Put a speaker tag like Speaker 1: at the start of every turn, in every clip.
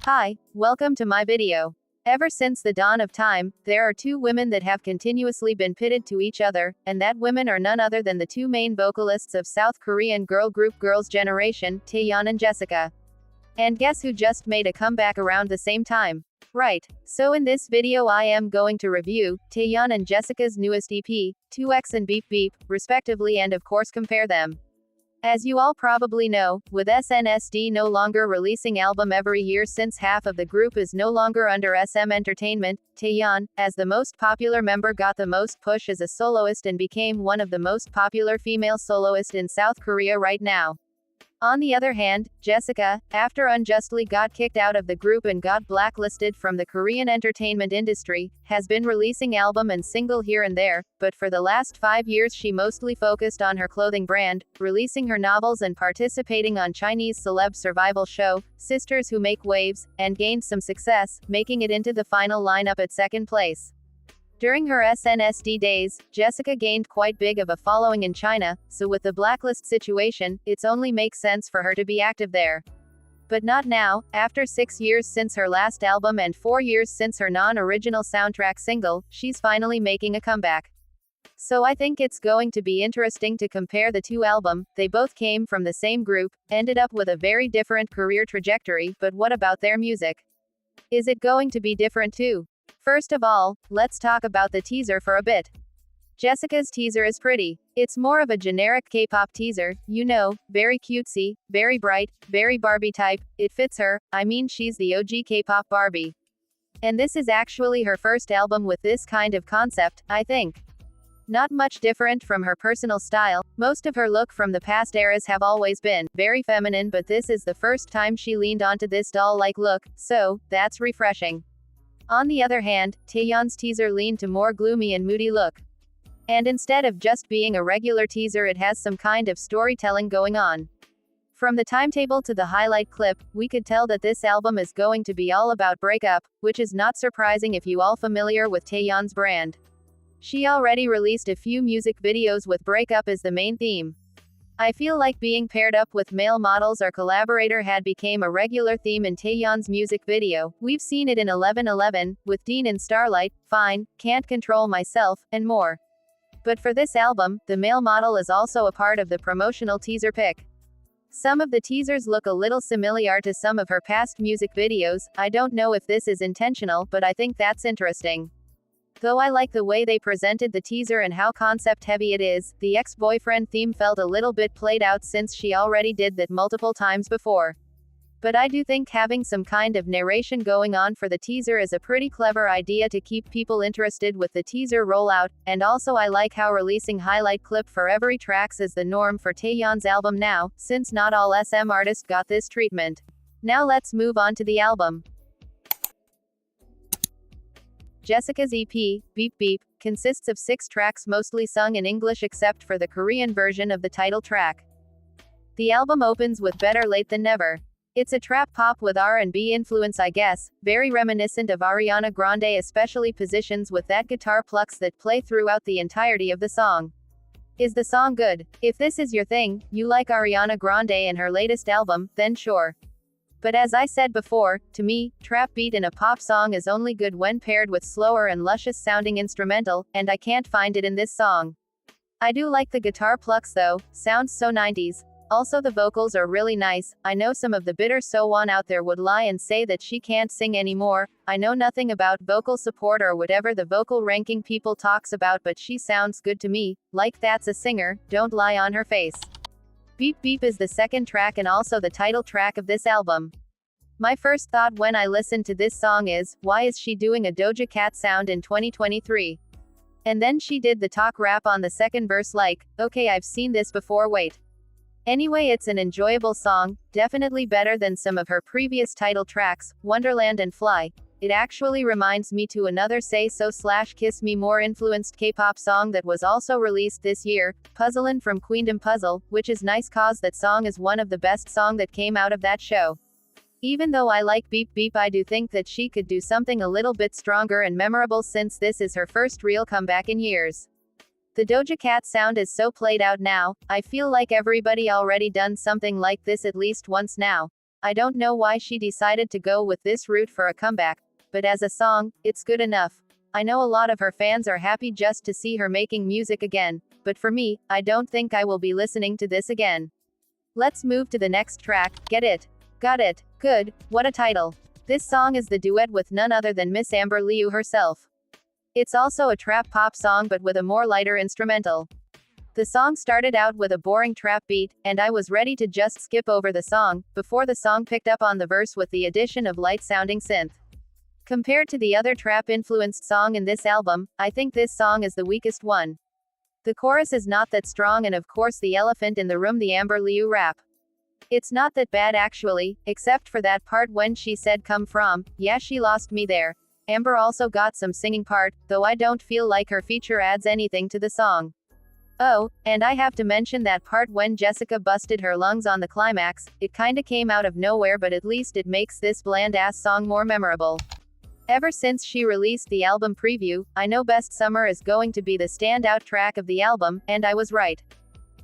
Speaker 1: Hi, welcome to my video. Ever since the dawn of time, there are two women that have continuously been pitted to each other, and that women are none other than the two main vocalists of South Korean girl group Girls' Generation, Taeyeon and Jessica. And guess who just made a comeback around the same time? Right. So in this video I am going to review Taeyeon and Jessica's newest EP, 2X and Beep Beep, respectively, and of course compare them. As you all probably know, with SNSD no longer releasing album every year since half of the group is no longer under SM Entertainment, Taeyeon, as the most popular member, got the most push as a soloist and became one of the most popular female soloists in South Korea right now. On the other hand, Jessica, after unjustly got kicked out of the group and got blacklisted from the Korean entertainment industry, has been releasing album and single here and there, but for the last 5 years she mostly focused on her clothing brand, releasing her novels and participating on Chinese celeb survival show, Sisters Who Make Waves, and gained some success, making it into the final lineup at second place. During her SNSD days, Jessica gained quite big of a following in China, so with the blacklist situation, it's only makes sense for her to be active there. But not now, after 6 years since her last album and 4 years since her non-original soundtrack single, she's finally making a comeback. So I think it's going to be interesting to compare the two albums. They both came from the same group, ended up with a very different career trajectory, but what about their music? Is it going to be different too? First of all, let's talk about the teaser for a bit. Jessica's teaser is pretty. It's more of a generic K-pop teaser, you know, very cutesy, very bright, very Barbie type. It fits her, I mean she's the OG K-pop Barbie. And this is actually her first album with this kind of concept, I think. Not much different from her personal style. Most of her look from the past eras have always been very feminine, but this is the first time she leaned onto this doll-like look, so that's refreshing. On the other hand, Taeyeon's teaser leaned to more gloomy and moody look. And instead of just being a regular teaser, it has some kind of storytelling going on. From the timetable to the highlight clip, we could tell that this album is going to be all about breakup, which is not surprising if you all familiar with Taeyeon's brand. She already released a few music videos with breakup as the main theme. I feel like being paired up with male models or collaborator had become a regular theme in Taeyeon's music video. We've seen it in 1111, with Dean in Starlight, Fine, Can't Control Myself, and more. But for this album, the male model is also a part of the promotional teaser pic. Some of the teasers look a little similar to some of her past music videos. I don't know if this is intentional, but I think that's interesting. Though I like the way they presented the teaser and how concept-heavy it is, the ex-boyfriend theme felt a little bit played out since she already did that multiple times before. But I do think having some kind of narration going on for the teaser is a pretty clever idea to keep people interested with the teaser rollout, and also I like how releasing highlight clip for every tracks is the norm for Taeyeon's album now, since not all SM artists got this treatment. Now let's move on to the album. Jessica's EP, Beep Beep, consists of 6 tracks mostly sung in English except for the Korean version of the title track. The album opens with Better Late Than Never. It's a trap pop with R&B influence, I guess, very reminiscent of Ariana Grande, especially positions with that guitar plucks that play throughout the entirety of the song. Is the song good? If this is your thing, you like Ariana Grande and her latest album, then sure. But as I said before, to me, trap beat in a pop song is only good when paired with slower and luscious sounding instrumental, and I can't find it in this song. I do like the guitar plucks though, sounds so 90s. Also the vocals are really nice. I know some of the bitter Sowon out there would lie and say that she can't sing anymore. I know nothing about vocal support or whatever the vocal ranking people talks about, but she sounds good to me, like that's a singer, don't lie on her face. Beep Beep is the second track and also the title track of this album. My first thought when I listened to this song is, why is she doing a Doja Cat sound in 2023? And then she did the talk rap on the second verse like, okay, I've seen this before, wait. Anyway, it's an enjoyable song, definitely better than some of her previous title tracks, Wonderland and Fly. It actually reminds me to another Say So / Kiss Me More influenced K-pop song that was also released this year, Puzzlin' from Queendom Puzzle, which is nice cause that song is one of the best song that came out of that show. Even though I like Beep Beep, I do think that she could do something a little bit stronger and memorable since this is her first real comeback in years. The Doja Cat sound is so played out now, I feel like everybody already done something like this at least once now. I don't know why she decided to go with this route for a comeback, but as a song, it's good enough. I know a lot of her fans are happy just to see her making music again, but for me, I don't think I will be listening to this again. Let's move to the next track, Get It. Got It. Good, what a title. This song is the duet with none other than Miss Amber Liu herself. It's also a trap pop song but with a more lighter instrumental. The song started out with a boring trap beat, and I was ready to just skip over the song, before the song picked up on the verse with the addition of light-sounding synth. Compared to the other trap-influenced song in this album, I think this song is the weakest one. The chorus is not that strong and of course the elephant in the room, the Amber Liu rap. It's not that bad actually, except for that part when she said come from, yeah she lost me there. Amber also got some singing part, though I don't feel like her feature adds anything to the song. Oh, and I have to mention that part when Jessica busted her lungs on the climax, it kinda came out of nowhere but at least it makes this bland-ass song more memorable. Ever since she released the album preview, I know Best Summer is going to be the standout track of the album, and I was right.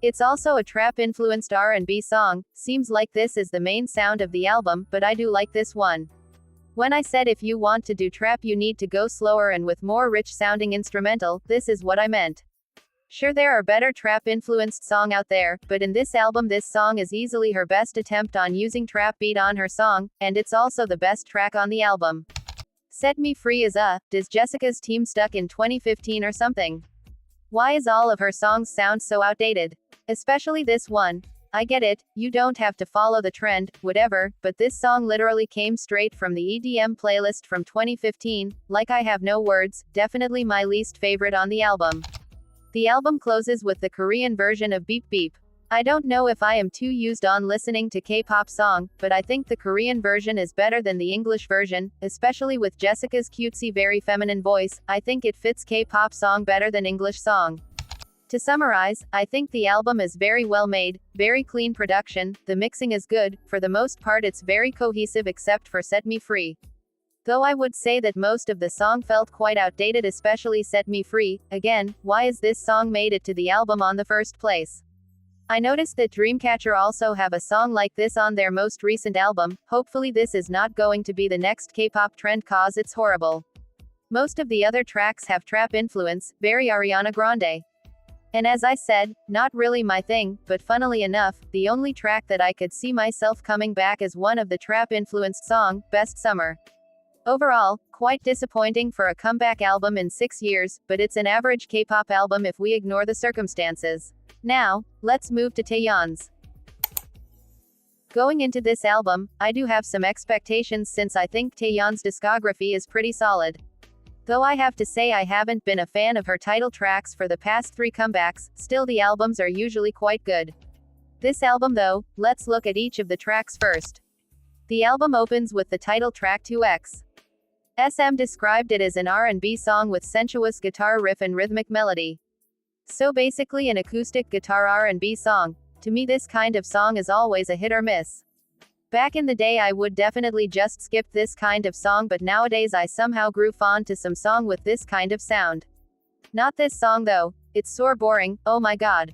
Speaker 1: It's also a trap-influenced R&B song, seems like this is the main sound of the album, but I do like this one. When I said if you want to do trap you need to go slower and with more rich-sounding instrumental, this is what I meant. Sure there are better trap-influenced song out there, but in this album this song is easily her best attempt on using trap beat on her song, and it's also the best track on the album. Set Me Free is does Jessica's team stuck in 2015 or something? Why is all of her songs sound so outdated? Especially this one. I get it, you don't have to follow the trend, whatever, but this song literally came straight from the EDM playlist from 2015, like I Have No Words, definitely my least favorite on the album. The album closes with the Korean version of Beep Beep. I don't know if I am too used on listening to K-pop song, but I think the Korean version is better than the English version, especially with Jessica's cutesy very feminine voice. I think it fits K-pop song better than English song. To summarize, I think the album is very well made, very clean production, the mixing is good, for the most part it's very cohesive except for Set Me Free. Though I would say that most of the song felt quite outdated, especially Set Me Free. Again, why is this song made it to the album on the first place? I noticed that Dreamcatcher also have a song like this on their most recent album. Hopefully this is not going to be the next K-pop trend cause it's horrible. Most of the other tracks have trap influence, very Ariana Grande. And as I said, not really my thing, but funnily enough, the only track that I could see myself coming back as one of the trap-influenced song, Best Summer. Overall, quite disappointing for a comeback album in 6 years, but it's an average K-pop album if we ignore the circumstances. Now, let's move to Taeyeon's. Going into this album, I do have some expectations since I think Taeyeon's discography is pretty solid. Though I have to say I haven't been a fan of her title tracks for the past 3 comebacks, still the albums are usually quite good. This album though, let's look at each of the tracks first. The album opens with the title track 2X. SM described it as an R&B song with sensuous guitar riff and rhythmic melody. So basically an acoustic guitar R&B song. To me this kind of song is always a hit or miss. Back in the day I would definitely just skip this kind of song, but nowadays I somehow grew fond to some song with this kind of sound. Not this song though, it's so boring, oh my god.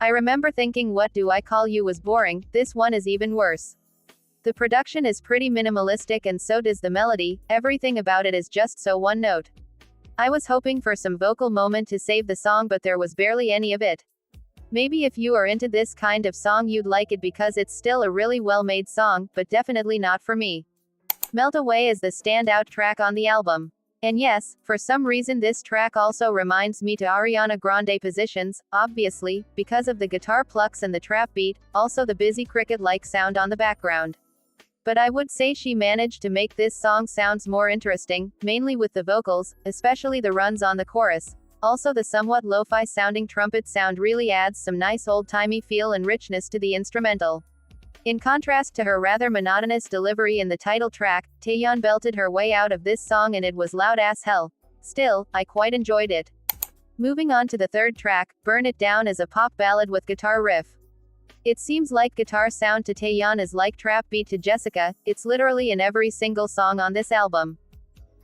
Speaker 1: I remember thinking What Do I Call You was boring, this one is even worse. The production is pretty minimalistic and so does the melody, everything about it is just so one note. I was hoping for some vocal moment to save the song but there was barely any of it. Maybe if you are into this kind of song you'd like it because it's still a really well-made song, but definitely not for me. Melt Away is the standout track on the album. And yes, for some reason this track also reminds me to Ariana Grande Positions, obviously, because of the guitar plucks and the trap beat, also the busy cricket-like sound on the background. But I would say she managed to make this song sounds more interesting, mainly with the vocals, especially the runs on the chorus. Also the somewhat lo-fi sounding trumpet sound really adds some nice old-timey feel and richness to the instrumental. In contrast to her rather monotonous delivery in the title track, Taeyeon belted her way out of this song and it was loud as hell. Still, I quite enjoyed it. Moving on to the third track, Burn It Down is a pop ballad with guitar riff. It seems like guitar sound to Taeyeon is like trap beat to Jessica, it's literally in every single song on this album.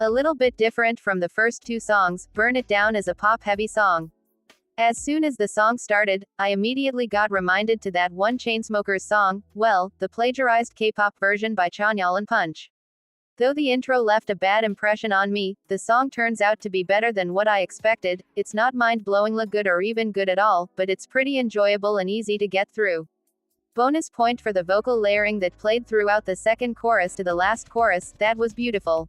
Speaker 1: A little bit different from the first 2 songs, Burn It Down is a pop-heavy song. As soon as the song started, I immediately got reminded to that one Chainsmokers song, well, the plagiarized K-pop version by Chanyeol and Punch. Though the intro left a bad impression on me, the song turns out to be better than what I expected. It's not mind-blowingly good or even good at all, but it's pretty enjoyable and easy to get through. Bonus point for the vocal layering that played throughout the second chorus to the last chorus, that was beautiful.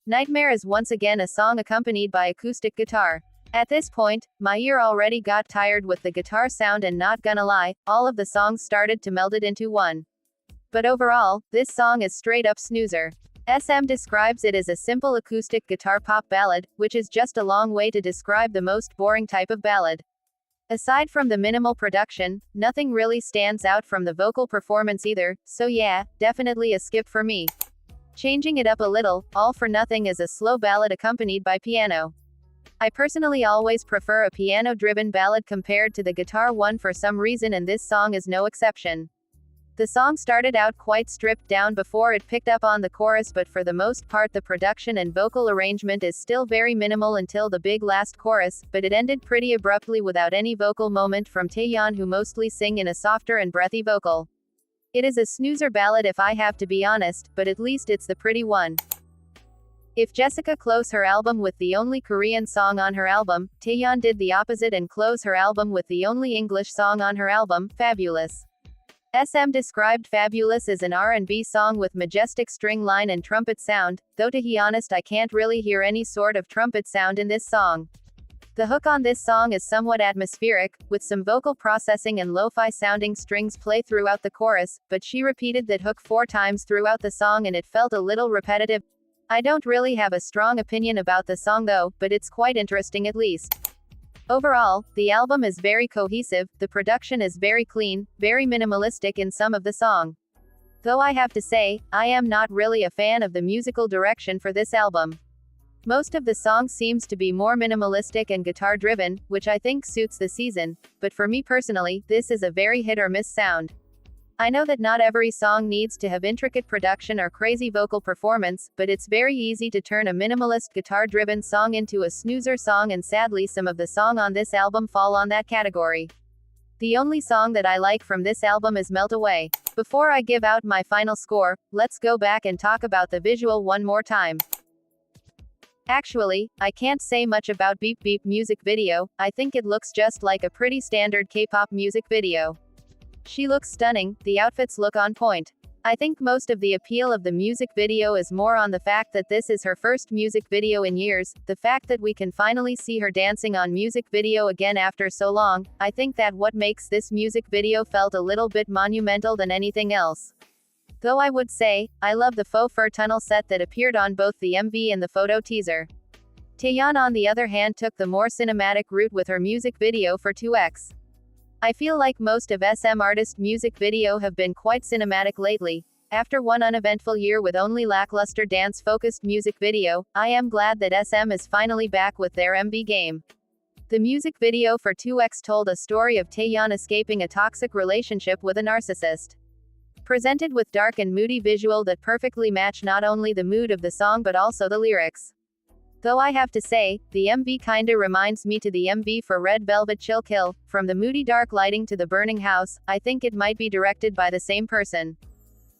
Speaker 1: Nightmare is once again a song accompanied by acoustic guitar. At this point, my ear already got tired with the guitar sound, and not gonna lie, all of the songs started to meld it into one. But overall, this song is straight up snoozer. SM describes it as a simple acoustic guitar pop ballad, which is just a long way to describe the most boring type of ballad. Aside from the minimal production, nothing really stands out from the vocal performance either, so yeah, definitely a skip for me. Changing it up a little, All for Nothing is a slow ballad accompanied by piano. I personally always prefer a piano-driven ballad compared to the guitar one for some reason, and this song is no exception. The song started out quite stripped down before it picked up on the chorus, but for the most part the production and vocal arrangement is still very minimal until the big last chorus, but it ended pretty abruptly without any vocal moment from Taeyeon, who mostly sing in a softer and breathy vocal. It is a snoozer ballad if I have to be honest, but at least it's the pretty one. If Jessica closed her album with the only Korean song on her album, Taeyeon did the opposite and closed her album with the only English song on her album, Fabulous. SM described Fabulous as an R&B song with majestic string line and trumpet sound, though to be honest I can't really hear any sort of trumpet sound in this song. The hook on this song is somewhat atmospheric, with some vocal processing and lo-fi sounding strings play throughout the chorus, but she repeated that hook 4 times throughout the song and it felt a little repetitive. I don't really have a strong opinion about the song though, but it's quite interesting at least. Overall, the album is very cohesive, the production is very clean, very minimalistic in some of the song. Though I have to say, I am not really a fan of the musical direction for this album. Most of the song seems to be more minimalistic and guitar driven, which I think suits the season, but for me personally, this is a very hit or miss sound. I know that not every song needs to have intricate production or crazy vocal performance, but it's very easy to turn a minimalist guitar-driven song into a snoozer song, and sadly some of the songs on this album fall on that category. The only song that I like from this album is Melt Away. Before I give out my final score, let's go back and talk about the visual one more time. Actually, I can't say much about Beep Beep music video. I think it looks just like a pretty standard K-pop music video. She looks stunning, the outfits look on point. I think most of the appeal of the music video is more on the fact that this is her first music video in years, the fact that we can finally see her dancing on music video again after so long. I think that what makes this music video felt a little bit monumental than anything else. Though I would say, I love the faux fur tunnel set that appeared on both the MV and the photo teaser. Taeyeon on the other hand took the more cinematic route with her music video for 2X. I feel like most of SM artists' music video have been quite cinematic lately. After one uneventful year with only lackluster dance-focused music video, I am glad that SM is finally back with their MV game. The music video for 2X told a story of Taeyeon escaping a toxic relationship with a narcissist. Presented with dark and moody visual that perfectly match not only the mood of the song but also the lyrics. Though I have to say, the MV kinda reminds me to the MV for Red Velvet Chill Kill, from the moody dark lighting to the burning house. I think it might be directed by the same person.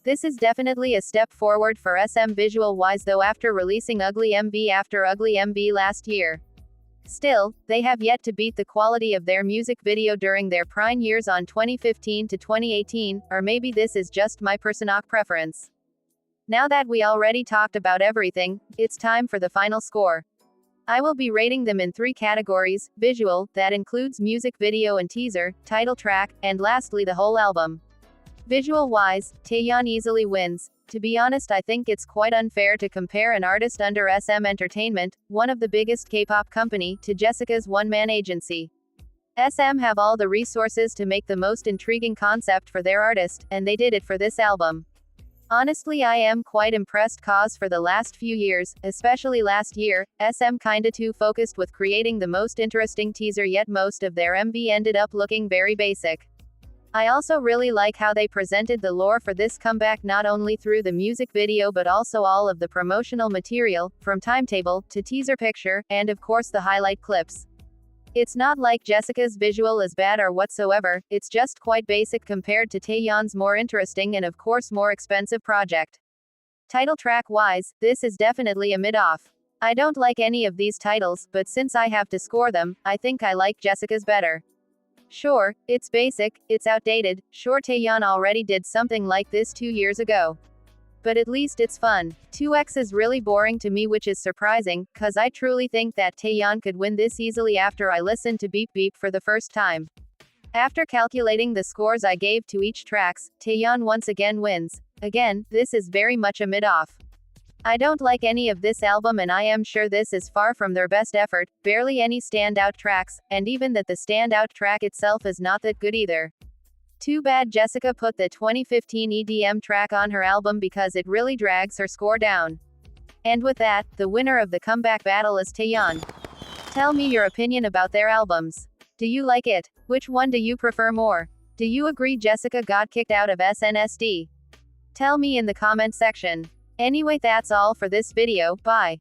Speaker 1: This is definitely a step forward for SM visual-wise though after releasing Ugly MV after Ugly MV last year. Still, they have yet to beat the quality of their music video during their prime years on 2015 to 2018, or maybe this is just my personal preference. Now that we already talked about everything, it's time for the final score. I will be rating them in 3 categories: visual, that includes music video and teaser, title track, and lastly the whole album. Visual-wise, Taeyeon easily wins. To be honest, I think it's quite unfair to compare an artist under SM Entertainment, one of the biggest K-pop company, to Jessica's one-man agency. SM have all the resources to make the most intriguing concept for their artist, and they did it for this album. Honestly, I am quite impressed cause for the last few years, especially last year, SM kinda too focused with creating the most interesting teaser, yet most of their MV ended up looking very basic. I also really like how they presented the lore for this comeback not only through the music video but also all of the promotional material, from timetable, to teaser picture, and of course the highlight clips. It's not like Jessica's visual is bad or whatsoever, it's just quite basic compared to Taeyeon's more interesting and of course more expensive project. Title track wise, this is definitely a mid-off. I don't like any of these titles, but since I have to score them, I think I like Jessica's better. Sure, it's basic, it's outdated, sure Taeyeon already did something like this 2 years ago. But at least it's fun. 2X is really boring to me, which is surprising, cause I truly think that Taeyeon could win this easily after I listened to Beep Beep for the first time. After calculating the scores I gave to each tracks, Taeyeon once again wins. Again, this is very much a mid-off. I don't like any of this album and I am sure this is far from their best effort, barely any standout tracks, and even that the standout track itself is not that good either. Too bad Jessica put the 2015 EDM track on her album because it really drags her score down. And with that, the winner of the comeback battle is Taeyeon. Tell me your opinion about their albums. Do you like it? Which one do you prefer more? Do you agree Jessica got kicked out of SNSD? Tell me in the comment section. Anyway, that's all for this video, bye.